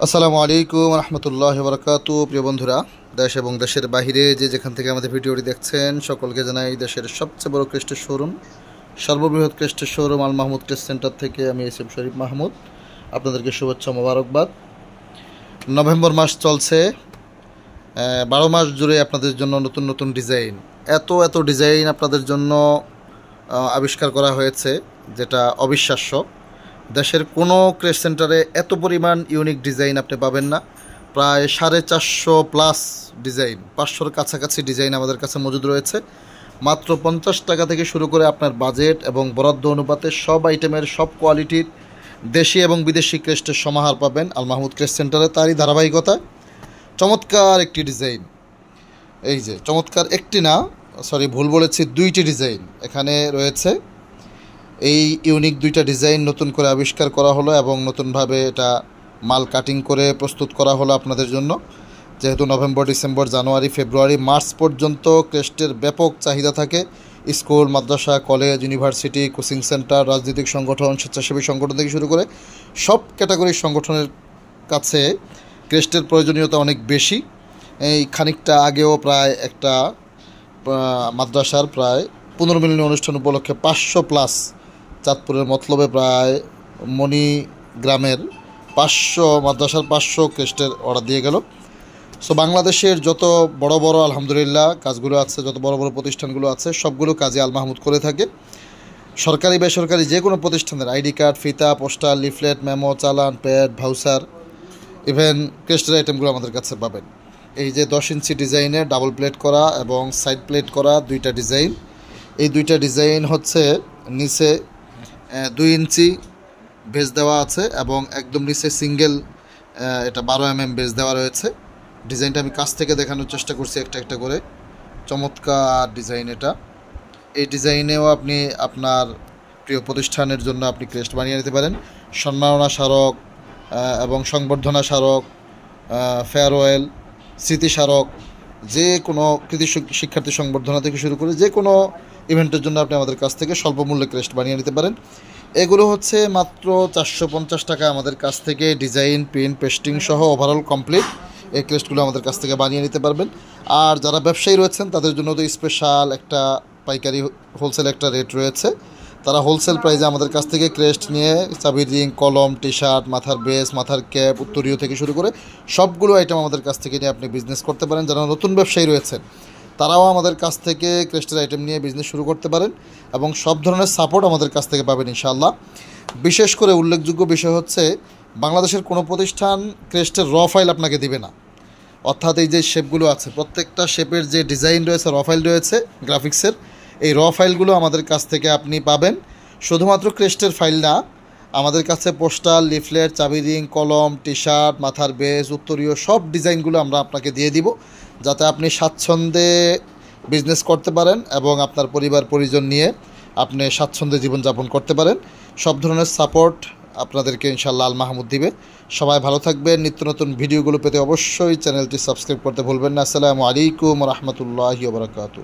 আসসালামু আলাইকুম রহমতুল্লাহ বরকাতু। প্রিয় বন্ধুরা, দেশ এবং দেশের বাহিরে যে যেখান থেকে আমাদের ভিডিওটি দেখছেন সকলকে জানাই দেশের সবচেয়ে বড় ক্রেস্টের শোরুম, সর্ববৃহৎ ক্রেস্টের showroom Al Mahmud crest centre থেকে আমি এস.এম. শরীফ মাহমুদ আপনাদেরকে শুভেচ্ছা মোবারকবাদ। নভেম্বর মাস চলছে, 12 মাস জুড়ে আপনাদের জন্য নতুন নতুন ডিজাইন, এত ডিজাইন আপনাদের জন্য আবিষ্কার করা হয়েছে যেটা অবিশ্বাস্য। দেশের কোনো ক্রেস্ট সেন্টারে এত পরিমাণ ইউনিক ডিজাইন আপনি পাবেন না। প্রায় 450 প্লাস ডিজাইন, 500-র কাছাকাছি ডিজাইন আমাদের কাছে মজুদ রয়েছে। মাত্র 50 টাকা থেকে শুরু করে আপনার বাজেট এবং বরাদ্দ অনুপাতে সব আইটেমের সব কোয়ালিটির দেশি এবং বিদেশি ক্রেস্টের সমাহার পাবেন আল মাহমুদ ক্রেস্ট সেন্টারে। তারই ধারাবাহিকতা চমৎকার একটি ডিজাইন, এই যে চমৎকার একটি না, সরি ভুল বলেছি, 2টি ডিজাইন এখানে রয়েছে। এই ইউনিক 2টা ডিজাইন নতুন করে আবিষ্কার করা হলো এবং নতুনভাবে এটা মাল কাটিং করে প্রস্তুত করা হলো আপনাদের জন্য। যেহেতু নভেম্বর, ডিসেম্বর, জানুয়ারি, ফেব্রুয়ারি, মার্চ পর্যন্ত ক্রেস্টের ব্যাপক চাহিদা থাকে। স্কুল, মাদ্রাসা, কলেজ, ইউনিভার্সিটি, কোচিং সেন্টার, রাজনৈতিক সংগঠন, স্বেচ্ছাসেবী সংগঠন থেকে শুরু করে সব ক্যাটাগরির সংগঠনের কাছে ক্রেস্টের প্রয়োজনীয়তা অনেক বেশি। এই খানিকটা আগেও প্রায় একটা মাদ্রাসার প্রায় 15 মিলনী অনুষ্ঠান উপলক্ষে 500 প্লাস, চাঁদপুরের মতলবে প্রায় মণিগ্রামের 500 মাদ্রাসার 500 ক্রেস্টের অর্ডার দিয়ে গেল। সো বাংলাদেশের যত বড় বড় আলহামদুলিল্লাহ কাজগুলো আছে, যত বড় বড় প্রতিষ্ঠানগুলো আছে, সবগুলো কাজে আল মাহমুদ করে থাকে। সরকারি বেসরকারি যে কোনো প্রতিষ্ঠানের আইডি কার্ড, ফিতা, পোস্টার, লিফলেট, মেমো, চালান, প্যাড, ভাউচার, ইভেন ক্রেস্টের আইটেমগুলো আমাদের কাছে পাবেন। এই যে 10 ইঞ্চি ডিজাইনে ডাবল প্লেট করা এবং সাইড প্লেট করা 2টা ডিজাইন। এই 2টা ডিজাইন হচ্ছে নিচে 2 ইঞ্চি বেস দেওয়া আছে এবং একদম নিচে সিঙ্গেল এটা 12 mm বেস দেওয়া রয়েছে। ডিজাইনটা আমি কাছ থেকে দেখানোর চেষ্টা করছি একটা একটা করে। চমৎকার ডিজাইন এটা। এই ডিজাইনেও আপনি আপনার প্রিয় প্রতিষ্ঠানের জন্য আপনি ক্রেস্ট বানিয়ে নিতে পারেন। সম্মাননা স্মারক এবং সংবর্ধনা স্মারক, ফেয়ারওয়েল, স্মৃতি স্মারক, যে কোনো কৃতি শিক্ষার্থী সংবর্ধনা থেকে শুরু করে যে কোনো ইভেন্টের জন্য আপনি আমাদের কাছ থেকে স্বল্প মূল্যে ক্রেস্ট বানিয়ে নিতে পারেন। এগুলো হচ্ছে মাত্র 450 টাকা আমাদের কাছ থেকে ডিজাইন, প্রিন্ট, পেস্টিং সহ ওভারঅল কমপ্লিট এই ক্রেস্টগুলো আমাদের কাছ থেকে বানিয়ে নিতে পারবেন। আর যারা ব্যবসায়ী রয়েছেন তাদের জন্য তো স্পেশাল একটা পাইকারি হোলসেল একটা রেট রয়েছে। তারা হোলসেল প্রাইসে আমাদের কাছ থেকে ক্রেস্ট নিয়ে চাবির রিং, কলম, টি শার্ট, মাথার বেস, মাথার ক্যাপ, উত্তরীয় থেকে শুরু করে সবগুলো আইটেম আমাদের কাছ থেকে নিয়ে আপনি বিজনেস করতে পারেন। যারা নতুন ব্যবসায়ী রয়েছেন তারাও আমাদের কাছ থেকে ক্রেস্টের আইটেম নিয়ে বিজনেস শুরু করতে পারেন এবং সব ধরনের সাপোর্ট আমাদের কাছ থেকে পাবেন ইনশাআল্লাহ। বিশেষ করে উল্লেখযোগ্য বিষয় হচ্ছে বাংলাদেশের কোনো প্রতিষ্ঠান ক্রেস্টের র ফাইল আপনাকে দিবে না। অর্থাৎ এই যে শেপগুলো আছে, প্রত্যেকটা শেপের যে ডিজাইন রয়েছে, র ফাইল রয়েছে গ্রাফিক্সের, এই র ফাইলগুলো আমাদের কাছ থেকে আপনি পাবেন। শুধুমাত্র ক্রেস্টের ফাইল না, আমাদের কাছে পোস্টার, লিফলেট, চাবি রিং, কলম, টি শার্ট, মাথার বেস, উত্তরীয় সব ডিজাইনগুলো আমরা আপনাকে দিয়ে দিব, যাতে আপনি স্বাচ্ছন্দ্যে বিজনেস করতে পারেন এবং আপনার পরিবার পরিজন নিয়ে আপনি স্বাচ্ছন্দ্যে জীবনযাপন করতে পারেন। সব ধরনের সাপোর্ট আপনাদেরকে ইনশাআল্লাহ আল মাহমুদ দিবে। সবাই ভালো থাকবেন। নিত্য নতুন ভিডিওগুলো পেতে অবশ্যই চ্যানেলটি সাবস্ক্রাইব করতে ভুলবেন না। আসসালামু আলাইকুম রহমতুল্লাহি ওয়া বারাকাতুহু।